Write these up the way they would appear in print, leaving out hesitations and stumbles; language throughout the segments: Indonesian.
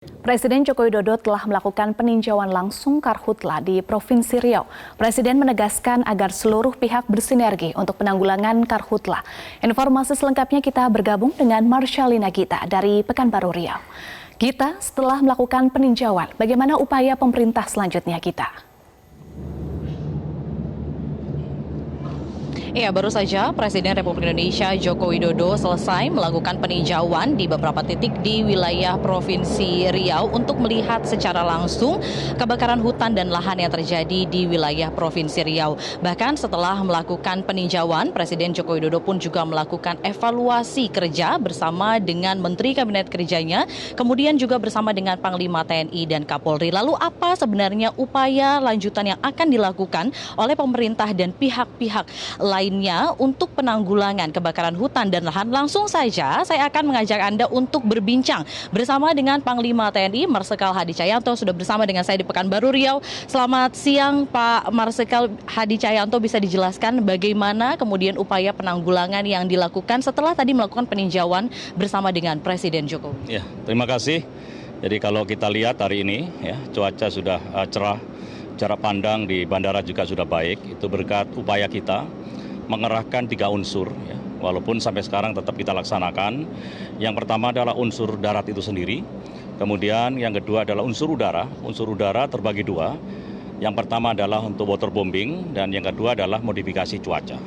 Presiden Joko Widodo telah melakukan peninjauan langsung Karhutla di Provinsi Riau. Presiden menegaskan agar seluruh pihak bersinergi untuk penanggulangan Karhutla. Informasi selengkapnya kita bergabung dengan Marshalina Gita dari Pekanbaru Riau. Gita, setelah melakukan peninjauan, bagaimana upaya pemerintah selanjutnya, Gita? Ya, baru saja Presiden Republik Indonesia Joko Widodo selesai melakukan peninjauan di beberapa titik di wilayah Provinsi Riau untuk melihat secara langsung kebakaran hutan dan lahan yang terjadi di wilayah Provinsi Riau. Bahkan setelah melakukan peninjauan, Presiden Joko Widodo pun juga melakukan evaluasi kerja bersama dengan Menteri Kabinet Kerjanya, kemudian juga bersama dengan Panglima TNI dan Kapolri. Lalu apa sebenarnya upaya lanjutan yang akan dilakukan oleh pemerintah dan pihak-pihak lainnya untuk penanggulangan kebakaran hutan dan lahan? Langsung saja saya akan mengajak Anda untuk berbincang bersama dengan Panglima TNI Marsikal Hadi Cahyanto, sudah bersama dengan saya di Pekanbaru Riau. Selamat siang Pak Marsikal Hadi Cahyanto, bisa dijelaskan bagaimana kemudian upaya penanggulangan yang dilakukan setelah tadi melakukan peninjauan bersama dengan Presiden Jokowi? Ya, terima kasih. Jadi kalau kita lihat hari ini ya, cuaca sudah cerah, jarak pandang di bandara juga sudah baik. Itu berkat upaya kita mengerahkan 3 unsur, ya, walaupun sampai sekarang tetap kita laksanakan. Yang pertama adalah unsur darat itu sendiri, kemudian yang kedua adalah unsur udara. Unsur udara terbagi 2, yang pertama adalah untuk waterbombing dan yang kedua adalah modifikasi cuaca.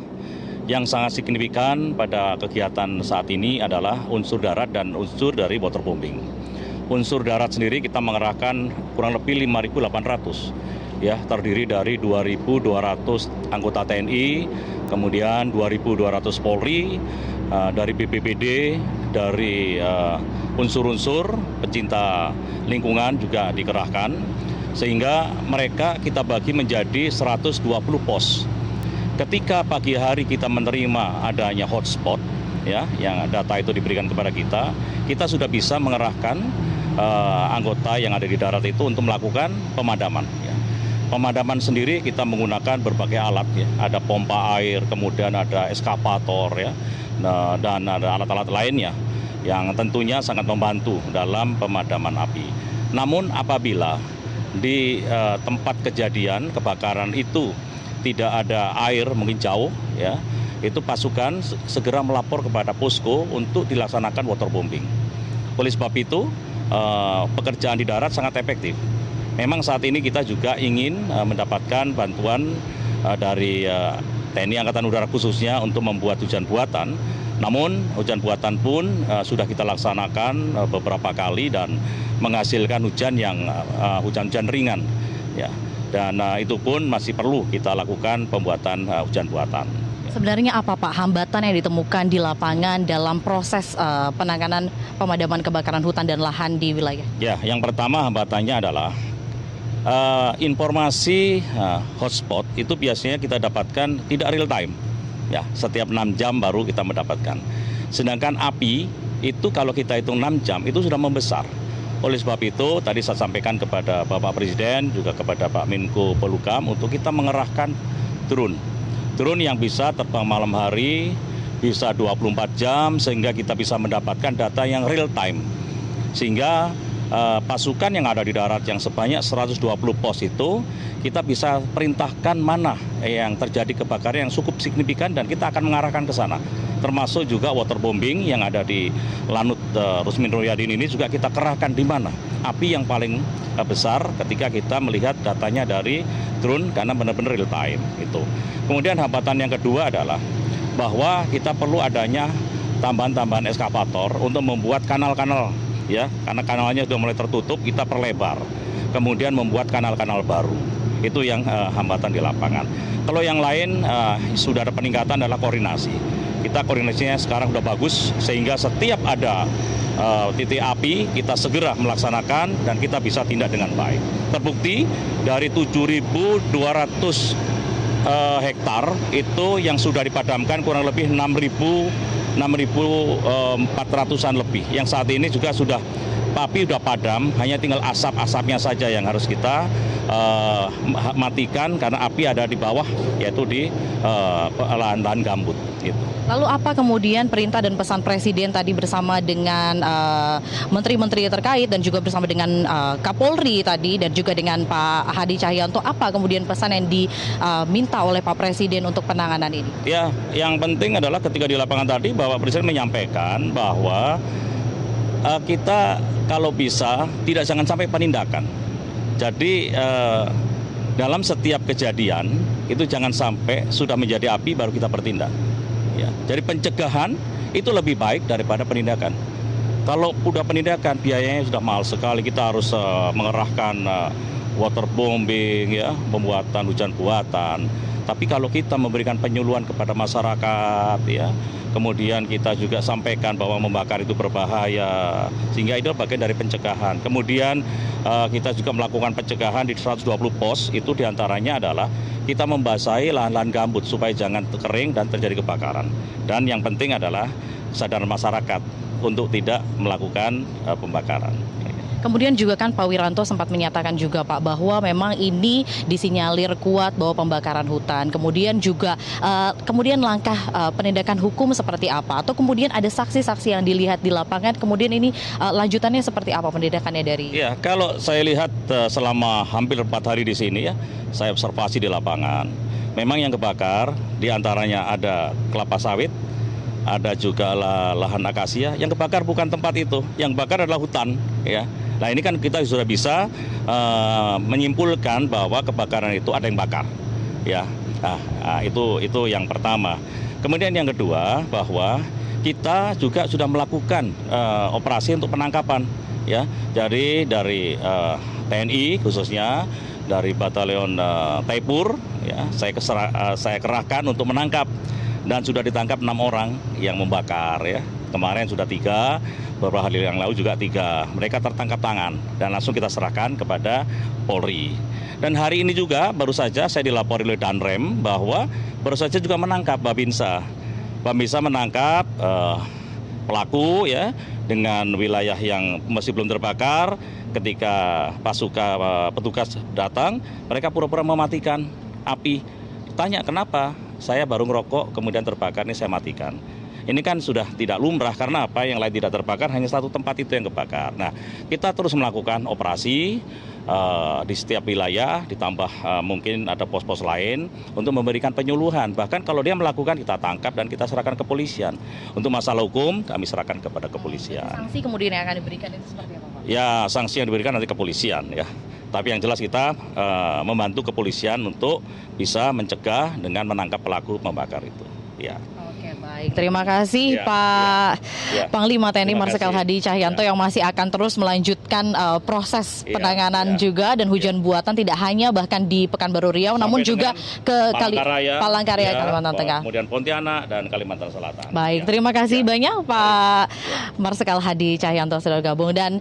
Yang sangat signifikan pada kegiatan saat ini adalah unsur darat dan unsur dari waterbombing. Unsur darat sendiri kita mengerahkan kurang lebih 5.800. Ya, terdiri dari 2.200 anggota TNI, kemudian 2.200 Polri, dari BPBD, dari unsur-unsur pecinta lingkungan juga dikerahkan, sehingga mereka kita bagi menjadi 120 pos. Ketika pagi hari kita menerima adanya hotspot, ya, yang data itu diberikan kepada kita sudah bisa mengerahkan anggota yang ada di darat itu untuk melakukan pemadaman. Ya. Pemadaman sendiri kita menggunakan berbagai alat, ya. Ada pompa air, kemudian ada eskavator, ya, dan ada alat-alat lainnya yang tentunya sangat membantu dalam pemadaman api. Namun apabila di tempat kejadian kebakaran itu tidak ada air, mungkin jauh, ya, itu pasukan segera melapor kepada posko untuk dilaksanakan waterbombing. Oleh sebab itu pekerjaan di darat sangat efektif. Memang saat ini kita juga ingin mendapatkan bantuan dari TNI Angkatan Udara khususnya untuk membuat hujan buatan. Namun hujan buatan pun sudah kita laksanakan beberapa kali dan menghasilkan hujan yang hujan-hujan ringan. Ya. Dan itu pun masih perlu kita lakukan pembuatan hujan buatan. Sebenarnya apa Pak hambatan yang ditemukan di lapangan dalam proses penanganan pemadaman kebakaran hutan dan lahan di wilayah? Ya, yang pertama hambatannya adalah informasi hotspot itu biasanya kita dapatkan tidak real time, ya, setiap 6 jam baru kita mendapatkan. Sedangkan api itu kalau kita hitung 6 jam itu sudah membesar. Oleh sebab itu tadi saya sampaikan kepada Bapak Presiden juga kepada Pak Menko Polhukam untuk kita mengerahkan drone yang bisa terbang malam hari, bisa 24 jam sehingga kita bisa mendapatkan data yang real time. Sehingga pasukan yang ada di darat yang sebanyak 120 pos itu kita bisa perintahkan mana yang terjadi kebakaran yang cukup signifikan dan kita akan mengarahkan ke sana. Termasuk juga waterbombing yang ada di Lanut Rusmin Nuryadin ini juga kita kerahkan di mana api yang paling besar ketika kita melihat datanya dari drone karena benar-benar real time itu. Kemudian hambatan yang kedua adalah bahwa kita perlu adanya tambahan-tambahan eskavator untuk membuat kanal-kanal, ya, karena kanalnya sudah mulai tertutup, kita perlebar, kemudian membuat kanal-kanal baru. Itu yang hambatan di lapangan. Kalau yang lain sudah ada peningkatan adalah koordinasi. Kita koordinasinya sekarang sudah bagus sehingga setiap ada titik api kita segera melaksanakan dan kita bisa tindak dengan baik. Terbukti dari 7.200 hektar itu yang sudah dipadamkan kurang lebih 6.400-an lebih. Yang saat ini juga sudah api sudah padam, hanya tinggal asap-asapnya saja yang harus kita matikan karena api ada di bawah, yaitu di lahan-lahan gambut. Gitu. Lalu apa kemudian perintah dan pesan Presiden tadi bersama dengan menteri-menteri terkait dan juga bersama dengan Kapolri tadi dan juga dengan Pak Hadi Cahyanto, apa kemudian pesan yang diminta oleh Pak Presiden untuk penanganan ini? Ya, yang penting adalah ketika di lapangan tadi Bapak Presiden menyampaikan bahwa kita kalau bisa jangan sampai penindakan. Jadi dalam setiap kejadian itu jangan sampai sudah menjadi api baru kita bertindak. Ya, jadi pencegahan itu lebih baik daripada penindakan. Kalau udah penindakan biayanya sudah mahal sekali, kita harus mengerahkan waterbombing, ya, pembuatan hujan buatan. Tapi kalau kita memberikan penyuluhan kepada masyarakat, ya, kemudian kita juga sampaikan bahwa membakar itu berbahaya, sehingga itu bagian dari pencegahan. Kemudian kita juga melakukan pencegahan di 120 pos, itu diantaranya adalah kita membasahi lahan-lahan gambut supaya jangan kering dan terjadi kebakaran. Dan yang penting adalah kesadaran masyarakat untuk tidak melakukan pembakaran. Kemudian juga kan Pak Wiranto sempat menyatakan juga Pak bahwa memang ini disinyalir kuat bahwa pembakaran hutan. Kemudian juga kemudian langkah penindakan hukum seperti apa? Atau kemudian ada saksi-saksi yang dilihat di lapangan. Kemudian ini lanjutannya seperti apa penindakannya dari? Ya, kalau saya lihat selama hampir 4 hari di sini, ya, saya observasi di lapangan. Memang yang kebakar diantaranya ada kelapa sawit, ada juga lahan akasia. Yang kebakar bukan tempat itu, yang bakar adalah hutan, ya. Nah, ini kan kita sudah bisa menyimpulkan bahwa kebakaran itu ada yang bakar, ya. Nah, itu yang pertama. Kemudian yang kedua bahwa kita juga sudah melakukan operasi untuk penangkapan, ya. Jadi dari TNI khususnya dari Batalion Taipur, ya, saya kerahkan untuk menangkap. Dan sudah ditangkap 6 orang yang membakar, ya. Kemarin sudah 3, beberapa hari yang lalu juga 3. Mereka tertangkap tangan dan langsung kita serahkan kepada Polri. Dan hari ini juga baru saja saya dilapori oleh Danrem bahwa baru saja juga menangkap Babinsa. Babinsa menangkap pelaku, ya, dengan wilayah yang masih belum terbakar. Ketika petugas datang, mereka pura-pura mematikan api. Tanya kenapa? Saya baru ngerokok, kemudian terbakar, ini saya matikan. Ini kan sudah tidak lumrah, karena apa? Yang lain tidak terbakar, hanya satu tempat itu yang kebakar. Nah, kita terus melakukan operasi di setiap wilayah, ditambah mungkin ada pos-pos lain untuk memberikan penyuluhan. Bahkan kalau dia melakukan, kita tangkap dan kita serahkan ke kepolisian. Untuk masalah hukum, kami serahkan kepada kepolisian. Sanksi kemudian yang akan diberikan itu seperti apa, Pak? Ya, sanksi yang diberikan nanti kepolisian, ya. Tapi yang jelas kita membantu kepolisian untuk bisa mencegah dengan menangkap pelaku membakar itu. Ya. Oke, baik. Terima kasih Pak Panglima TNI Marsikal Hadi Cahyanto yang masih akan terus melanjutkan proses penanganan juga dan hujan buatan tidak hanya bahkan di Pekanbaru Riau, namun juga ke Palangkaraya, Kalimantan Tengah. Kemudian Pontianak dan Kalimantan Selatan. Baik, terima kasih banyak Pak Marsikal Hadi Cahyanto sudah gabung. Dan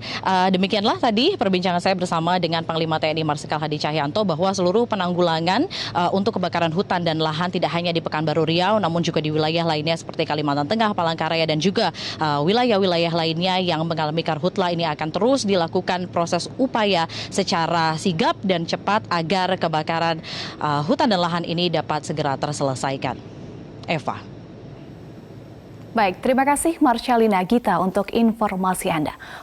demikianlah tadi perbincangan saya bersama dengan Panglima TNI Marsikal Hadi Cahyanto bahwa seluruh penanggulangan untuk kebakaran hutan dan lahan tidak hanya di Pekanbaru Riau namun juga di wilayah lainnya seperti Kalimantan Tengah, Palangkaraya dan juga wilayah-wilayah lainnya yang mengalami karhutla ini akan terus dilakukan proses upaya secara sigap dan cepat agar kebakaran hutan dan lahan ini dapat segera terselesaikan. Eva. Baik, terima kasih Marshalina Gita untuk informasi Anda.